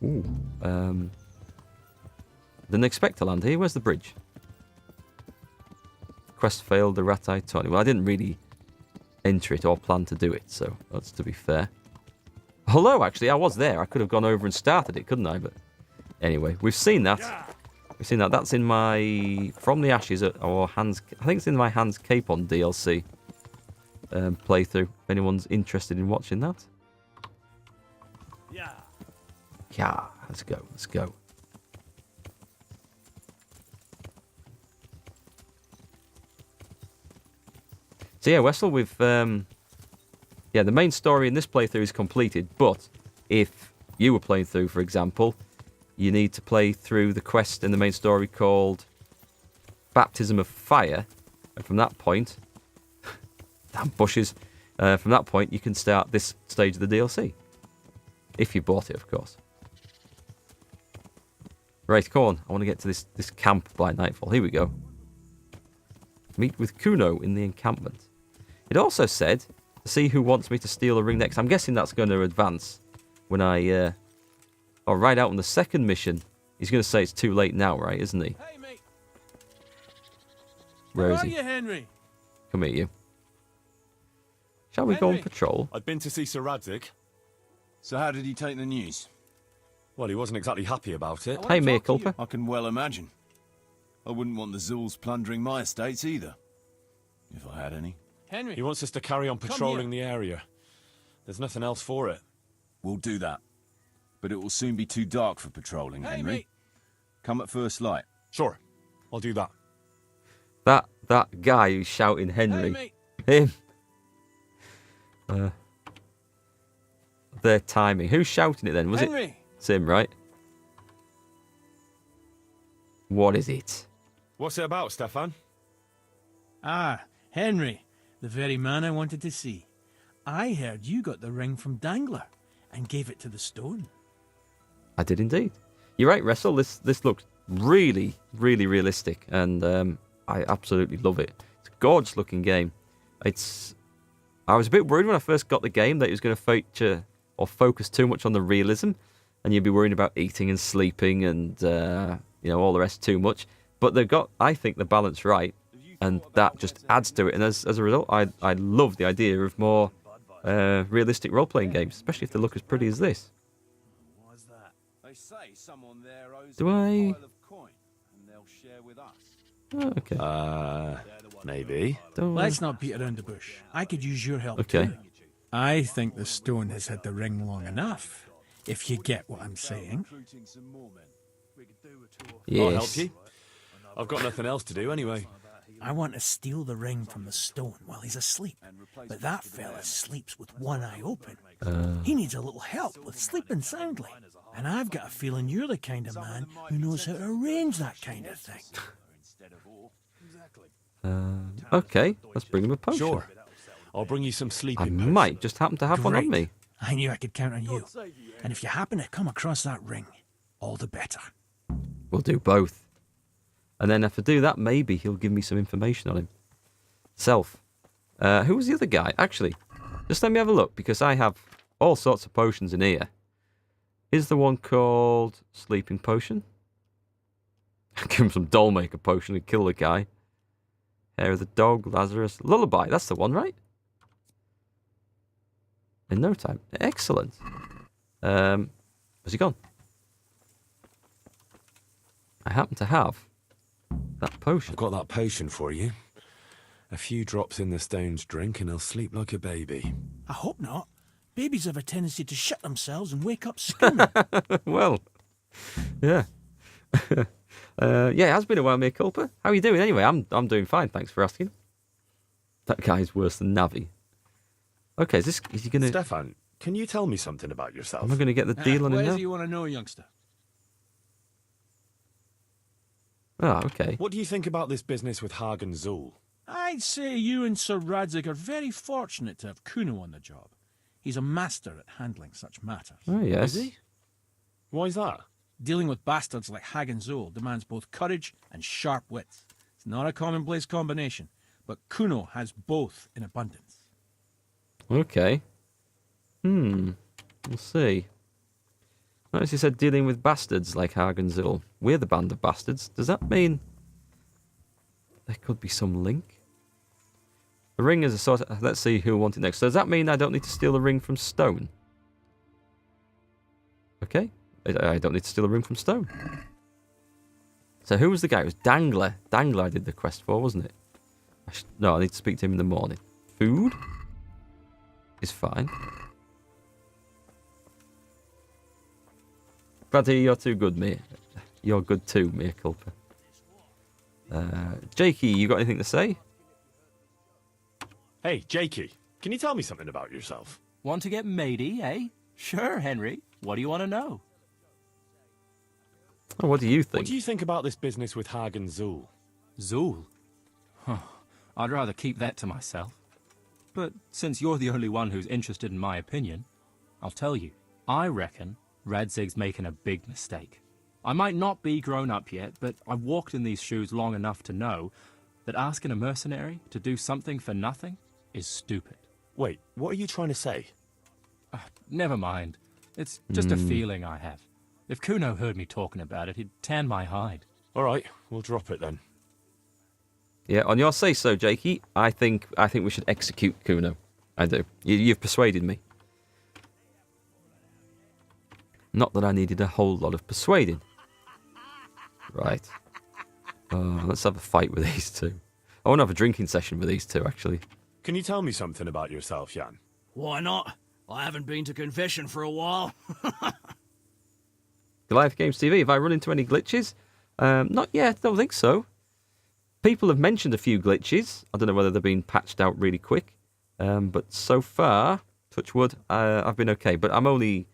Ooh. Didn't expect to land here. Where's the bridge? Quest failed, the rat-eye Tony. Well, I didn't really enter it or plan to do it, so that's to be fair. Hello, actually, I was there. I could have gone over and started it, couldn't I? But anyway, we've seen that. We've seen that. That's in my From the Ashes or Hands. I think it's in my Hands Capon DLC playthrough. If anyone's interested in watching that. Yeah. Let's go. Let's go. So yeah, Wessel, we've the main story in this playthrough is completed, but if you were playing through, for example, you need to play through the quest in the main story called Baptism of Fire, and from that point, damn bushes, from that point you can start this stage of the DLC. If you bought it, of course. Right, come on, I want to get to this camp by nightfall. Here we go. Meet with Kuno in the encampment. It also said to see who wants me to steal a ring next. I'm guessing that's going to advance when I... right out on the second mission. He's going to say it's too late now, right, isn't he? Hey, mate. Where is he? Where are you, Henry? Come here, you. Shall we go on patrol? I'd been to see Sir Radzig. So how did he take the news? Well, he wasn't exactly happy about it. Hey, mea culpa. I can well imagine. I wouldn't want the Zulls plundering my estates either. If I had any. Henry. He wants us to carry on patrolling the area. There's nothing else for it. We'll do that. But it will soon be too dark for patrolling, Hey, Henry. mate. Come at first light. Sure, I'll do that. That guy who's shouting Henry. Hey, Him. Their timing. Who's shouting it then? Was Henry. it Sim, right? What is it? What's it about, Stefan? Ah, Henry. The very man I wanted to see. I heard you got the ring from Dangler and gave it to the stone. I did indeed. You're right, Wrestle. This looks really, really realistic, and I absolutely love it. It's a gorgeous looking game. I was a bit worried when I first got the game that it was going to feature or focus too much on the realism, and you'd be worried about eating and sleeping and all the rest too much. But they've got, I think, the balance right, and that just adds to it. And as a result, I love the idea of more realistic role-playing games, especially if they look as pretty as this. Do I? Oh, okay. Maybe. Let's not beat around the bush. I could use your help Okay. too. I think the stone has had the ring long enough, if you get what I'm saying. Yes. I'll help you. I've got nothing else to do anyway. I want to steal the ring from the stone while he's asleep. But that fella sleeps with one eye open. He needs a little help with sleeping soundly. And I've got a feeling you're the kind of man who knows how to arrange that kind of thing. Okay, let's bring him a potion. Sure. I'll bring you some I sleeping pills. might just happen to have one on me. I knew I could count on you. And if you happen to come across that ring, all the better. We'll do both. And then if I do that, maybe he'll give me some information on him. Self. Who was the other guy? Actually, just let me have a look, because I have all sorts of potions in here. Is the one called Sleeping Potion? Give him some Dollmaker Potion and kill the guy. Hair of the Dog, Lazarus. Lullaby, that's the one, right? In no time. Excellent. Has he gone? I happen to have that potion. I've got that potion for you. A few drops in the stone's drink and he'll sleep like a baby. I hope not. Babies have a tendency to shut themselves and wake up screaming. Well, yeah. It has been a while, mea culpa. How are you doing anyway? I'm doing fine, thanks for asking. That guy's worse than Navi. Okay, is he going to... Stefan, can you tell me something about yourself? Am I going to get the deal on him What now? do you want to know, youngster? Oh, okay. What do you think about this business with Hagen Zul? I'd say you and Sir Radzig are very fortunate to have Kuno on the job. He's a master at handling such matters. Oh, yes. Is he? Why's that? Dealing with bastards like Hagen Zul demands both courage and sharp wits. It's not a commonplace combination, but Kuno has both in abundance. Okay. We'll see. Notice he said dealing with bastards like Hagenzel. We're the band of bastards. Does that mean there could be some link? The ring is a sort of... Let's see who wants it next. So does that mean I don't need to steal a ring from Stone? Okay. I don't need to steal a ring from Stone. So who was the guy? It was Dangler. Dangler I did the quest for, wasn't it? No, I need to speak to him in the morning. Food is fine. Buddy, you're too good, mate. You're good too, mea culpa. Jakey, you got anything to say? Hey, Jakey, can you tell me something about yourself? Want to get matey, eh? Sure, Henry. What do you want to know? Oh, what do you think? What do you think about this business with Hagen Zool? Zool? Huh. I'd rather keep that to myself. But since you're the only one who's interested in my opinion, I'll tell you. I reckon Radzig's making a big mistake. I might not be grown up yet, but I've walked in these shoes long enough to know that asking a mercenary to do something for nothing is stupid. Wait, what are you trying to say? Never mind. It's just a feeling I have. If Kuno heard me talking about it, he'd tan my hide. All right, we'll drop it then. Yeah, on your say-so, Jakey, I think we should execute Kuno. I do. You've persuaded me. Not that I needed a whole lot of persuading. Right. Let's have a fight with these two. I want to have a drinking session with these two, actually. Can you tell me something about yourself, Jan? Why not? I haven't been to confession for a while. Goliath Games TV, have I run into any glitches? Not yet, don't think so. People have mentioned a few glitches. I don't know whether they've been patched out really quick. But so far, touch wood, I've been okay. But I'm only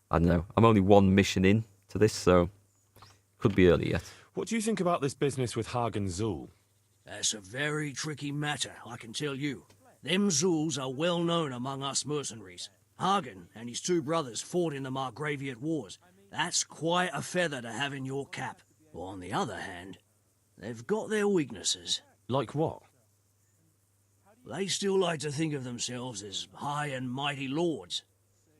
one mission in to this, so could be early yet. What do you think about this business with Hagen Zool? That's a very tricky matter, I can tell you. Them Zools are well known among us mercenaries. Hagen and his two brothers fought in the Markgraviate Wars. That's quite a feather to have in your cap. On the other hand, they've got their weaknesses. Like what? They still like to think of themselves as high and mighty lords.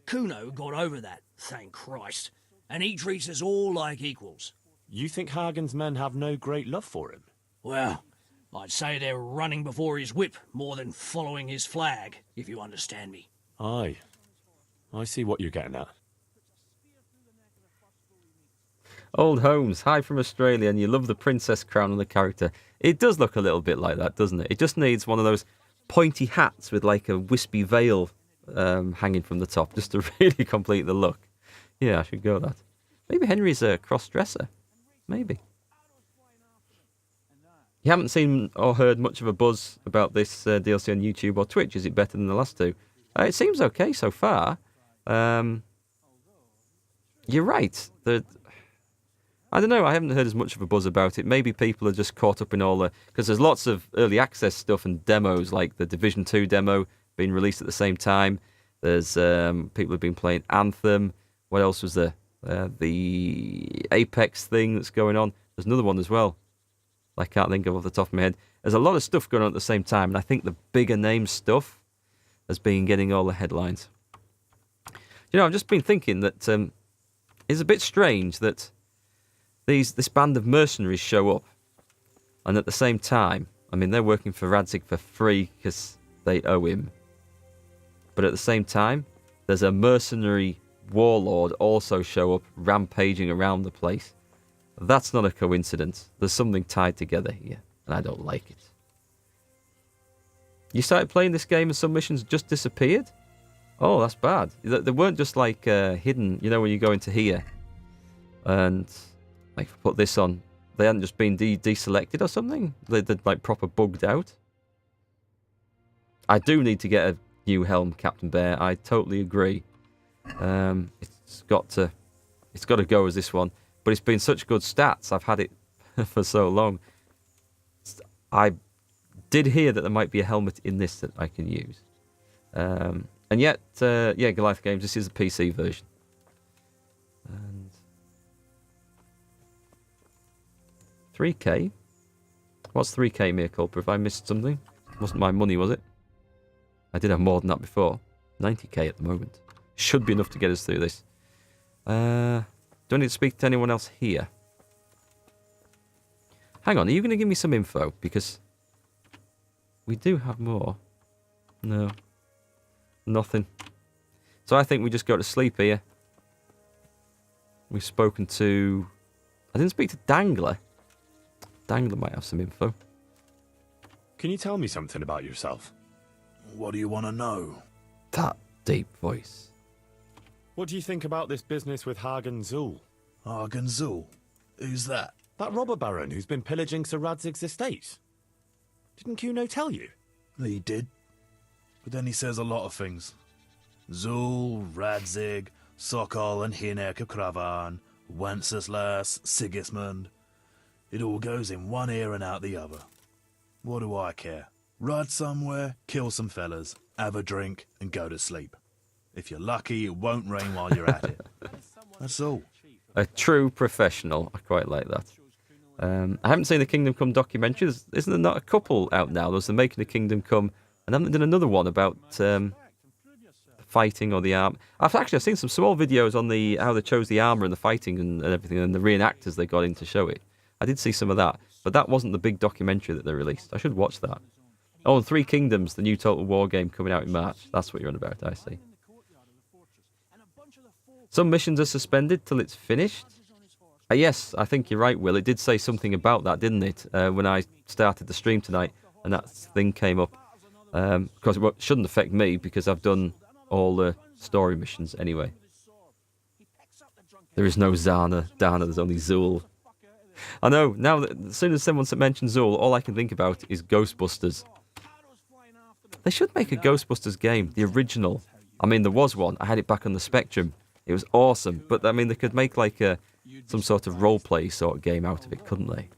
Kuno got over that, thank Christ, and he treats us all like equals. You think Hagen's men have no great love for him? Well, I'd say they're running before his whip more than following his flag, if you understand me. Aye. I see what you're getting at. Old Holmes, hi from Australia, and you love the princess crown on the character. It does look a little bit like that, doesn't it? It just needs one of those pointy hats with like a wispy veil hanging from the top, just to really complete the look. Yeah, I should go with that. Maybe Henry's a cross-dresser. Maybe. You haven't seen or heard much of a buzz about this DLC on YouTube or Twitch. Is it better than the last two? It seems okay so far. You're right. I don't know, I haven't heard as much of a buzz about it. Maybe people are just caught up in all the... Because there's lots of early access stuff and demos, like the Division 2 demo being released at the same time. There's people who've been playing Anthem. What else was there? The Apex thing that's going on. There's another one as well. I can't think of off the top of my head. There's a lot of stuff going on at the same time, and I think the bigger name stuff has been getting all the headlines. You know, I've just been thinking that it's a bit strange that this band of mercenaries show up, and at the same time, I mean, they're working for Radzig for free because they owe him. But at the same time, there's a mercenary warlord also show up rampaging around the place. That's not a coincidence. There's something tied together here, and I don't like it. You started playing this game and some missions just disappeared? Oh, that's bad. They weren't just like hidden, you know, when you go into here and like put this on. They hadn't just been deselected or something? They'd like proper bugged out. I do need to get a new helm, Captain Bear. I totally agree. It's got to go as this one. But it's been such good stats. I've had it for so long. I did hear that there might be a helmet in this that I can use. And yet, yeah, Goliath Games, this is the PC version. And 3K? What's 3K, mea culpa? If I missed something? Wasn't my money, was it? I did have more than that before. 90k at the moment. Should be enough to get us through this. Do I need to speak to anyone else here? Hang on, are you going to give me some info? Because we do have more. No. Nothing. So I think we just go to sleep here. We've spoken to... I didn't speak to Dangler. Dangler might have some info. Can you tell me something about yourself? What do you want to know? That deep voice. What do you think about this business with Hagen Zul? Hagen Zul? Who's that? That robber baron who's been pillaging Sir Radzig's estate. Didn't Kuno tell you? He did. But then he says a lot of things. Zul, Radzig, Sokol and Hinek of Kravan, Wenceslas, Sigismund. It all goes in one ear and out the other. What do I care? Ride somewhere, kill some fellas, have a drink, and go to sleep. If you're lucky, it won't rain while you're at it. That's all. A true professional. I quite like that. I haven't seen the Kingdom Come documentary. Isn't there not a couple out now? There's the Making of Kingdom Come, and haven't they done another one about fighting or the arm? I've seen some small videos on how they chose the armor and the fighting and everything, and the reenactors they got in to show it. I did see some of that, but that wasn't the big documentary that they released. I should watch that. Oh, and Three Kingdoms, the new Total War game coming out in March. That's what you're on about, I see. Some missions are suspended till it's finished. Yes, I think you're right, Will. It did say something about that, didn't it? When I started the stream tonight, and that thing came up. Because it shouldn't affect me, because I've done all the story missions anyway. There is no Zana, Dana, there's only Zul. I know, now that as soon as someone mentions Zul, all I can think about is Ghostbusters. They should make a Ghostbusters game, the original. I mean, there was one. I had it back on the Spectrum. It was awesome. But, I mean, they could make, like, some sort of role-play sort of game out of it, couldn't they?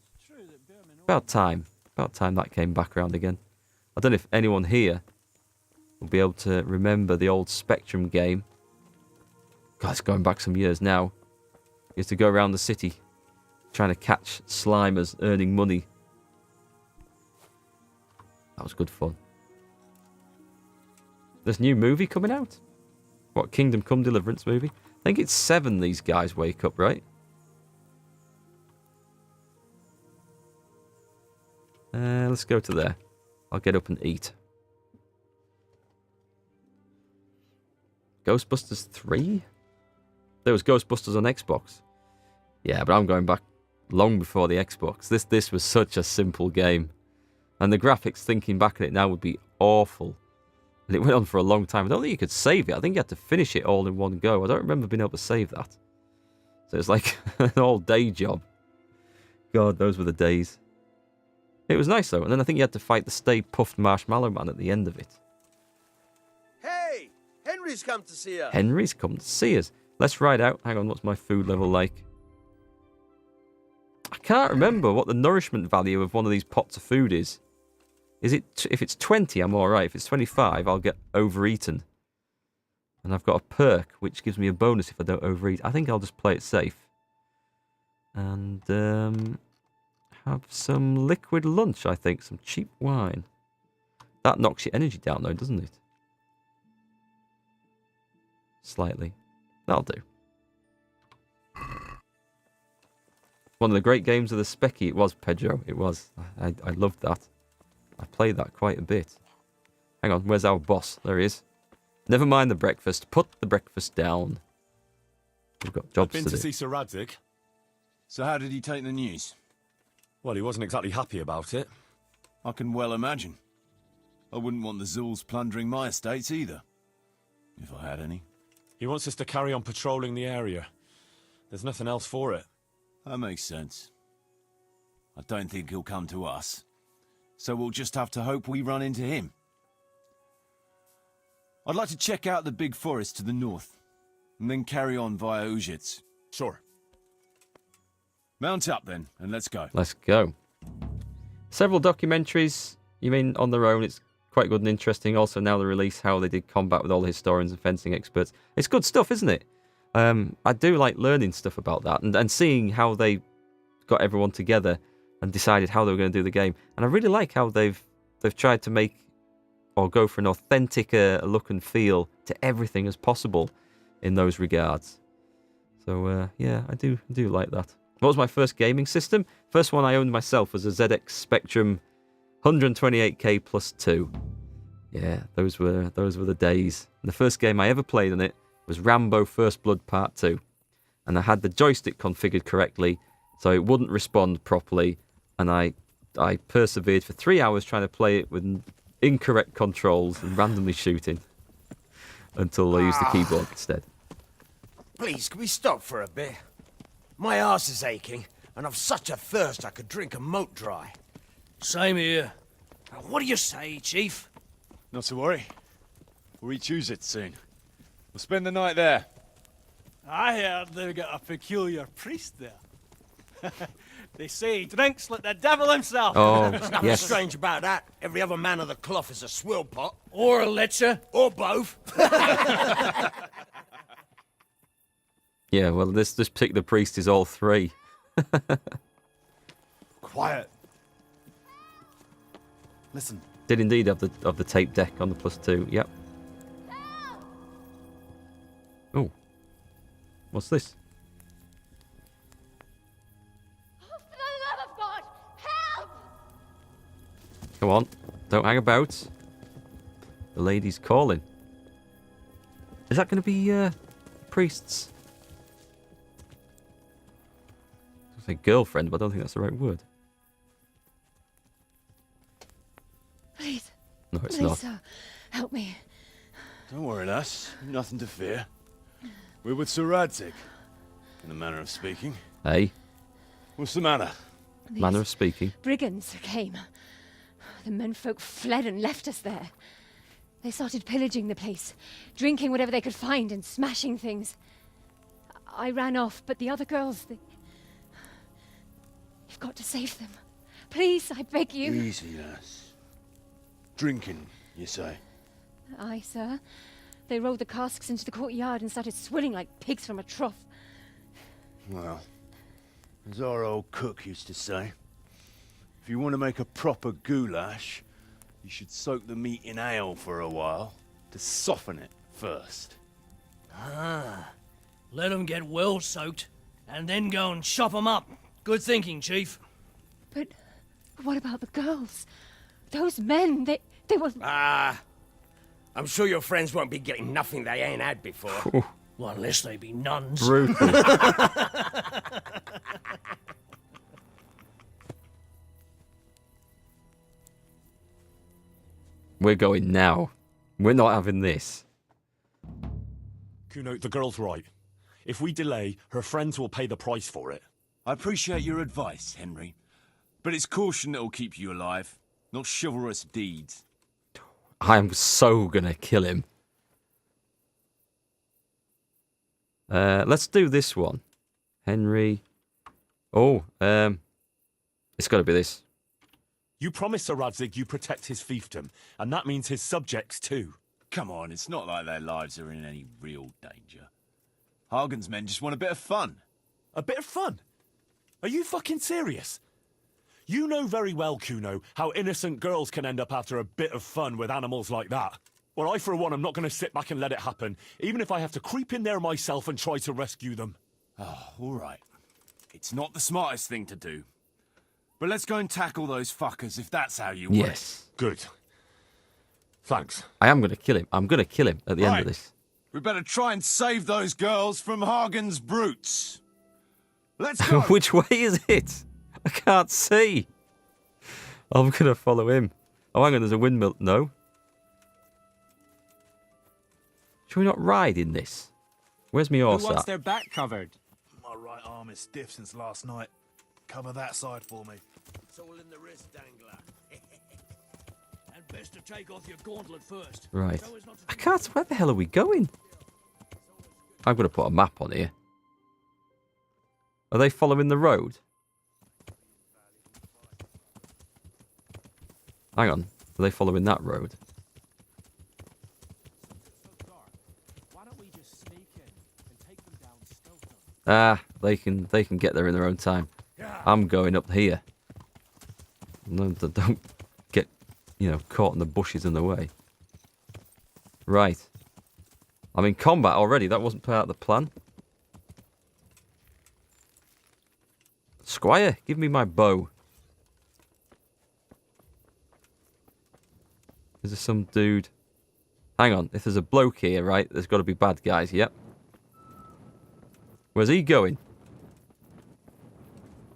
About time. About time that came back around again. I don't know if anyone here will be able to remember the old Spectrum game. God, it's going back some years now. You used to go around the city trying to catch Slimers, earning money. That was good fun. There's a new movie coming out? What, Kingdom Come Deliverance movie? I think it's 7 these guys wake up, right? Let's go to there. I'll get up and eat. Ghostbusters 3? There was Ghostbusters on Xbox. Yeah, but I'm going back long before the Xbox. This was such a simple game. And the graphics, thinking back at it now, would be awful. And it went on for a long time. I don't think you could save it. I think you had to finish it all in one go. I don't remember being able to save that. So it's like an all-day job. God, those were the days. It was nice, though. And then I think you had to fight the Stay Puffed Marshmallow Man at the end of it. Hey! Henry's come to see us! Henry's come to see us. Let's ride out. Hang on, what's my food level like? I can't remember what the nourishment value of one of these pots of food is. Is it, if it's 20, I'm alright. If it's 25, I'll get overeaten. And I've got a perk, which gives me a bonus if I don't overeat. I think I'll just play it safe. And, have some liquid lunch, I think. Some cheap wine. That knocks your energy down, though, doesn't it? Slightly. That'll do. One of the great games of the Specky. It was, Pedro. It was. I loved that. I played that quite a bit. Hang on, where's our boss? There he is. Never mind the breakfast. Put the breakfast down. We've got jobs I've to been to do. see Sir Radzig. So how did he take the news? Well, he wasn't exactly happy about it. I can well imagine. I wouldn't want the Zuls plundering my estates either. If I had any. He wants us to carry on patrolling the area. There's nothing else for it. That makes sense. I don't think he'll come to us. So we'll just have to hope we run into him. I'd like to check out the big forest to the north, and then carry on via Ujits. Sure. Mount up then, and let's go. Let's go. Several documentaries, you mean on their own, it's quite good and interesting. Also now the release how they did combat with all the historians and fencing experts. It's good stuff, isn't it? I do like learning stuff about that and seeing how they got everyone together and decided how they were going to do the game. And I really like how they've tried to make or go for an authentic look and feel to everything as possible in those regards. So, yeah, I do like that. What was my first gaming system? First one I owned myself was a ZX Spectrum 128K plus 2. Yeah, those were the days. And the first game I ever played on it was Rambo First Blood Part 2. And I had the joystick configured correctly, so it wouldn't respond properly. And I persevered for 3 hours trying to play it with incorrect controls and randomly shooting until I used the keyboard instead. Please, can we stop for a bit? My arse is aching, and I've such a thirst I could drink a moat dry. Same here. What do you say, Chief? Not to worry. We'll re-choose it soon. We'll spend the night there. I heard they've got a peculiar priest there. They say he drinks like the devil himself. Oh, There's nothing yes. strange about that. Every other man of the cloth is a swill pot. Or a lecher. Or both. Yeah, well, this particular priest is all three. Quiet. Listen. Did indeed have the tape deck on the plus 2. Yep. Oh, what's this? For the love of God, help! Come on, don't hang about. The lady's calling. Is that going to be priests? I say girlfriend, but I don't think that's the right word. Please. No, it's Please, not. sir, help me. Don't worry, lass. Nothing to fear. We're with Sir Radzig, in a manner of speaking. Hey, What's the matter? These manner of speaking. brigands came. The menfolk fled and left us there. They started pillaging the place, drinking whatever they could find and smashing things. I ran off, but the other girls, You've got to save them. Please, I beg you. Easy, lass. Drinking, you say? Aye, sir. They rolled the casks into the courtyard and started swilling like pigs from a trough. Well, as our old cook used to say, if you want to make a proper goulash, you should soak the meat in ale for a while to soften it first. Let them get well soaked, and then go and chop them up. Good thinking, Chief. But what about the girls? Those men, they were... I'm sure your friends won't be getting nothing they ain't had before. Well, unless they be nuns. Brutal. We're going now. We're not having this. Kuno, the girl's right. If we delay, her friends will pay the price for it. I appreciate your advice, Henry, but it's caution that'll keep you alive, not chivalrous deeds. I'm so gonna kill him. Let's do this one. Henry. Oh, it's gotta be this. You promised Sir Radzig you protect his fiefdom, and that means his subjects too. Come on, it's not like their lives are in any real danger. Hagen's men just want a bit of fun. A bit of fun? Are you fucking serious? You know very well, Kuno, how innocent girls can end up after a bit of fun with animals like that. Well, I, for one, am not going to sit back and let it happen, even if I have to creep in there myself and try to rescue them. Oh, all right. It's not the smartest thing to do. But let's go and tackle those fuckers if that's how you want Yes. Good. Thanks. I am gonna kill him. I'm gonna kill him at the end of this. it. We better try and save those girls from Hagen's brutes. Let's go! Which way is it? I can't see. I'm gonna follow him. Oh, hang on, there's a windmill. No. Should we not ride in this? Where's my horse Who wants at? their back covered? My right arm is stiff since last night. Cover that side for me. It's all in the wrist dangler. And best to take off your gauntlet first. Right. So as not to I can't. Where the hell are we going? I'm gonna put a map on here. Are they following the road? Hang on. Are they following that road? Ah, they can get there in their own time. I'm going up here. No, don't get, caught in the bushes in the way. Right. I'm in combat already. That wasn't part of the plan. Squire, give me my bow. Is there some dude? Hang on, if there's a bloke here, right, there's got to be bad guys, yep. Where's he going?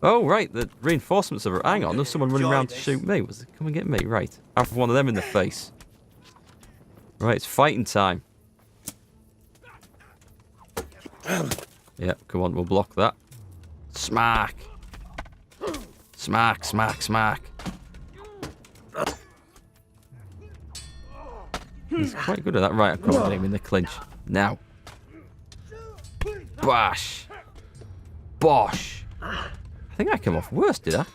Oh, right, the reinforcements are... Hang on, there's someone running around to shoot me. Was it come and get me? Right. I have one of them in the face. Right, it's fighting time. Yep, come on, we'll block that. Smack. Smack, smack, smack. He's quite good at that. Right, I've got him in the clinch. Now. Bash. Bosh. I think I came off worse, did I?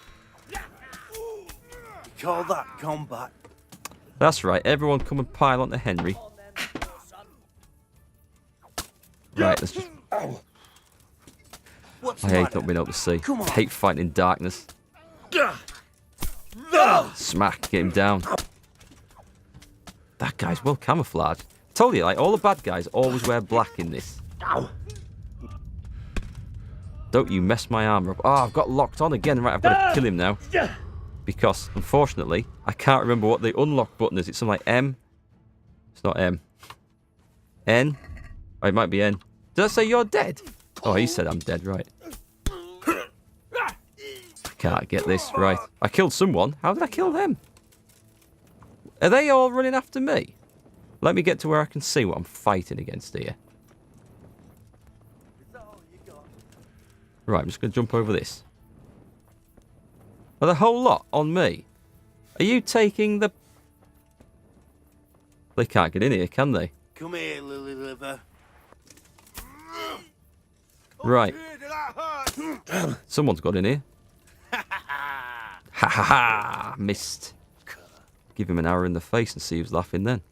Call that combat. That's right. Everyone come and pile onto Henry. Right, let's just... I hate not being able to see. I hate fighting in darkness. Smack, get him down. That guy's well camouflaged. Told you, like, all the bad guys always wear black in this. Don't you mess my armor up. Oh, I've got locked on again. Right, I've got to kill him now. Because, unfortunately, I can't remember what the unlock button is. It's something like M. It's not M. N. Oh, it might be N. Did I say you're dead? Oh, he said I'm dead, right. I can't get this, right. I killed someone. How did I kill them? Are they all running after me? Let me get to where I can see what I'm fighting against here. Right, I'm just going to jump over this. Are the whole lot on me? Are you taking the... They can't get in here, can they? Come here, Lily Liver. Right. Someone's got in here. Ha ha ha! Missed. Give him an arrow in the face and see who's laughing then.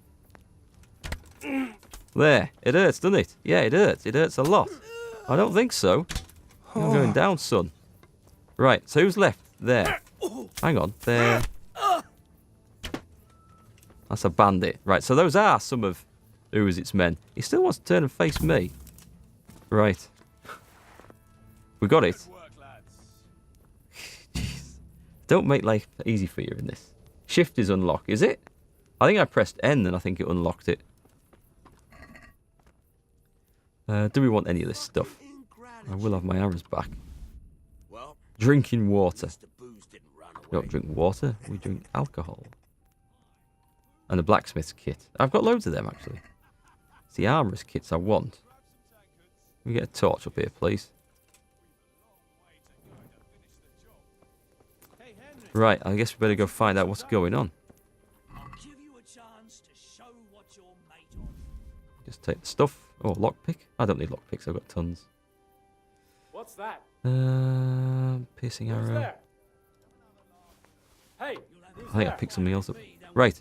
There. It hurts, doesn't it? Yeah, it hurts. It hurts a lot. I don't think so. You're going down, son. Right, so who's left? There. Hang on. There. That's a bandit. Right, so those are some of Uazit's men. He still wants to turn and face me. Right. We got it. Jeez. Don't make life easy for you in this. Shift is unlock, is it? I think I pressed N and I think it unlocked it. Do we want any of this stuff? I will have my arrows back. Drinking water. We don't drink water, we drink alcohol. And a blacksmith's kit. I've got loads of them, actually. It's the armourer's kits I want. Can we get a torch up here, please? Right, I guess we better go find out what's going on. Just take the stuff. Oh, lockpick. I don't need lockpicks, I've got tons. What's that? Piercing arrow. There? Hey, I think I picked something else up. Right.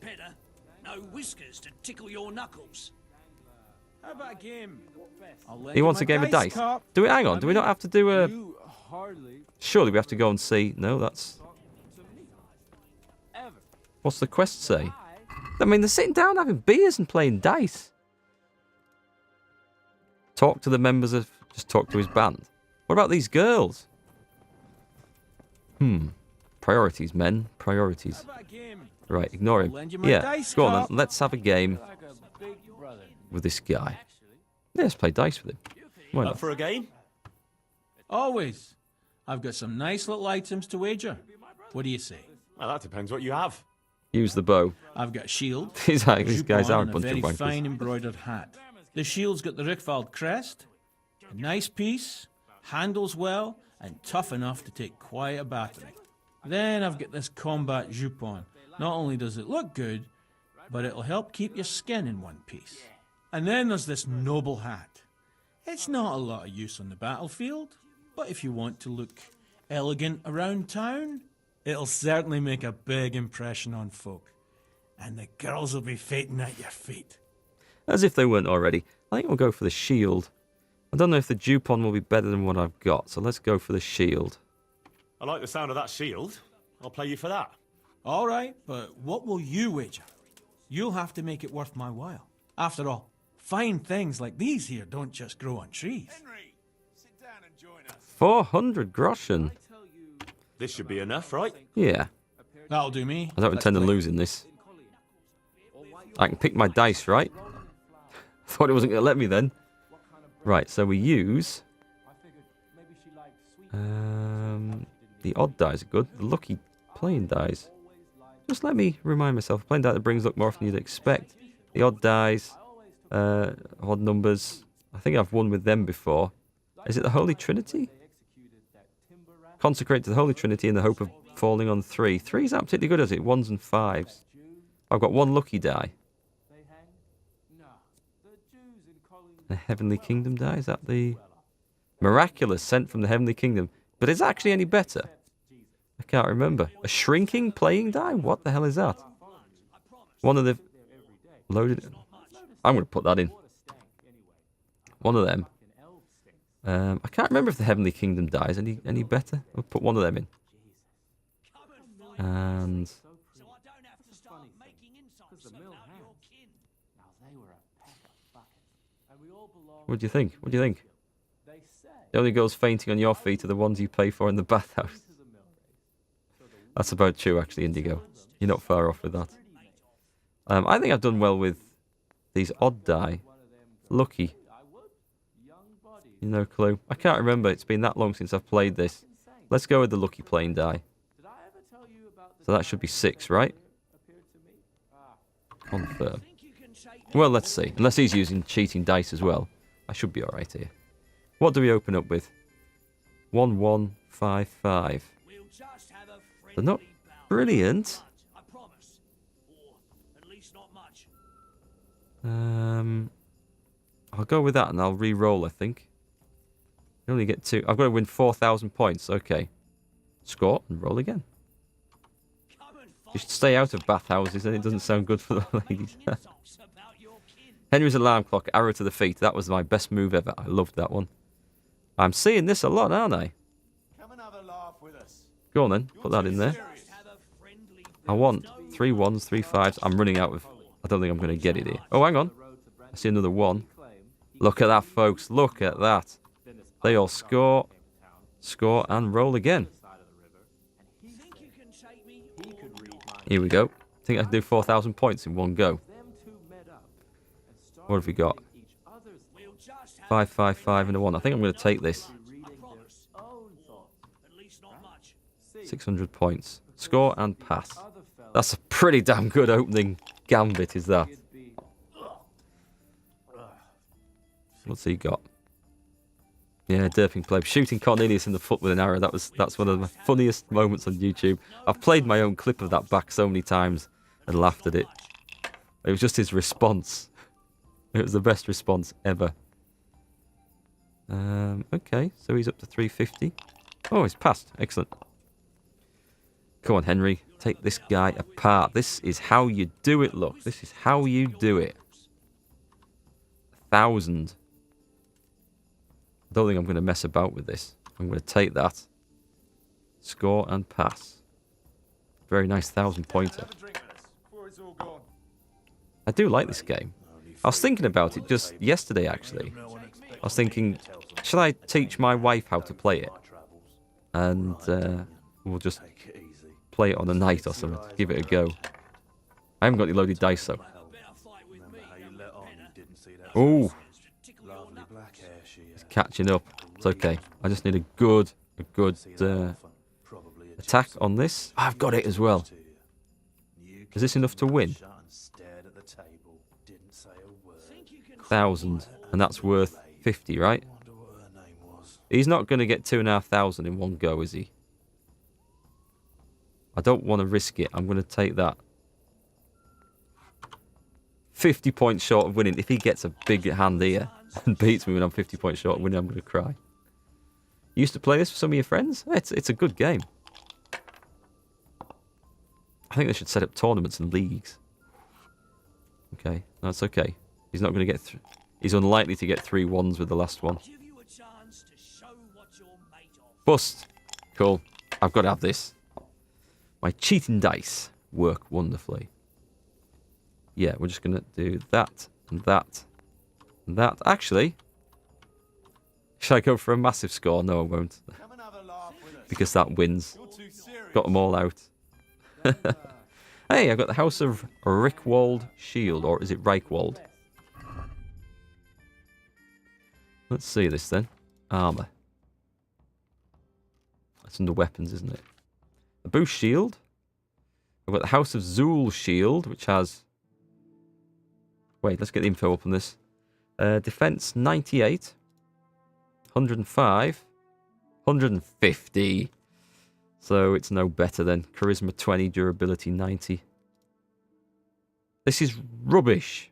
No whiskers to tickle your knuckles. How about a game? He wants a game of dice. Do we? Hang on. Do we not have to do a... Surely we have to go and see... No, that's... What's the quest say? I mean, they're sitting down having beers and playing dice. Talk to the members of... Just talk to his band. What about these girls? Priorities, men. Priorities. Right, ignore him. Yeah, go on then. Let's have a game with this guy. Yeah, let's play dice with him. Why not? Up for a game? Always. I've got some nice little items to wager. What do you say? Well, that depends what you have. Use the bow. I've got a shield. These guys are a and bunch of very wankers. fine embroidered hat. The shield's got the Rickfald crest. A nice piece, handles well, and tough enough to take quite a battering. Then I've got this combat jupon. Not only does it look good, but it'll help keep your skin in one piece. And then there's this noble hat. It's not a lot of use on the battlefield, but if you want to look elegant around town, it'll certainly make a big impression on folk. And the girls will be fainting at your feet. As if they weren't already. I think we'll go for the shield. I don't know if the jupon will be better than what I've got, so let's go for the shield. I like the sound of that shield. I'll play you for that. All right, but what will you wager? You'll have to make it worth my while. After all, fine things like these here don't just grow on trees. Henry, sit down and join us. 400 groschen. This should be enough, right? Yeah. That'll do me. I don't intend on losing this. I can pick my dice, right? Thought it wasn't going to let me then. Right, so we use... the odd dice are good. The lucky playing dice. Just let me remind myself. Playing die that brings luck more often than you'd expect. The odd dice. Odd numbers. I think I've won with them before. Is it the Holy Trinity? Consecrate to the Holy Trinity in the hope of falling on 3. 3 is absolutely good, is it? 1s and 5s. I've got 1 lucky die. The Heavenly Kingdom die? Is that the... Miraculous, sent from the Heavenly Kingdom. But is it actually any better? I can't remember. A shrinking playing die? What the hell is that? One of the... Loaded... I'm going to put that in. One of them. I can't remember if the Heavenly Kingdom die is any better. I'll put one of them in. And... What do you think? What do you think? The only girls fainting on your feet are the ones you pay for in the bathhouse. That's about true, actually, Indigo. You're not far off with that. I think I've done well with these odd die. Lucky. No clue. I can't remember. It's been that long since I've played this. Let's go with the lucky playing die. So that should be 6, right? Confirm. Well, let's see. Unless he's using cheating dice as well. I should be alright here. What do we open up with? 1155. They're not brilliant. I'll go with that and I'll re-roll, I think. You only get 2. I've got to win 4,000 points. Okay. Score and roll again. You should stay out of bathhouses and it doesn't sound good for the ladies. Henry's alarm clock, arrow to the feet. That was my best move ever. I loved that one. I'm seeing this a lot, aren't I? Go on then, put that in there. I want 3 1s, 3 5s. I'm running out of... I don't think I'm going to get it here. Oh, hang on. I see another 1. Look at that, folks. Look at that. They all score, score, and roll again. Here we go. I think I can do 4,000 points in one go. What have we got? 5, 5, 5, and a 1. I think I'm going to take this. 600 points. Score and pass. That's a pretty damn good opening gambit, is that? What's he got? Yeah, derping play. Shooting Cornelius in the foot with an arrow. That's one of the funniest moments on YouTube. I've played my own clip of that back so many times and laughed at it. It was just his response. It was the best response ever. Okay, so he's up to 350. Oh, he's passed. Excellent. Come on, Henry. Take this guy apart. This is how you do it, look. This is how you do it. 1,000. I don't think I'm going to mess about with this. I'm going to take that. Score and pass. Very nice 1,000 pointer. I do like this game. I was thinking about it just yesterday, actually. I was thinking, should I teach my wife how to play it? And we'll just play it on a night or something. Give it a go. I haven't got any loaded dice, though. Ooh. It's catching up. It's okay. I just need a good attack on this. I've got it as well. Is this enough to win? 1,000. And that's worth 50, right? He's not going to get 2,500 in one go, is he? I don't want to risk it. I'm going to take that. 50 points short of winning. If he gets a big hand here and beats me when I'm 50 points short of winning, I'm going to cry. You used to play this with some of your friends? It's a good game. I think they should set up tournaments and leagues. Okay, that's okay. He's not going to get... He's unlikely to get 3 1s with the last one. Bust. Cool. I've got to have this. My cheating dice work wonderfully. Yeah, we're just going to do that and that and that. Actually, should I go for a massive score? No, I won't. because that wins. Got them all out. Hey, I got the House of Rickwald Shield, or is it Reichwald? Let's see this then. Armour. That's under weapons, isn't it? A boost shield. I've got the House of Zool shield, which has... Wait, let's get the info up on this. Defense 98. 105. 150. So it's no better then. Charisma 20, durability 90. This is rubbish.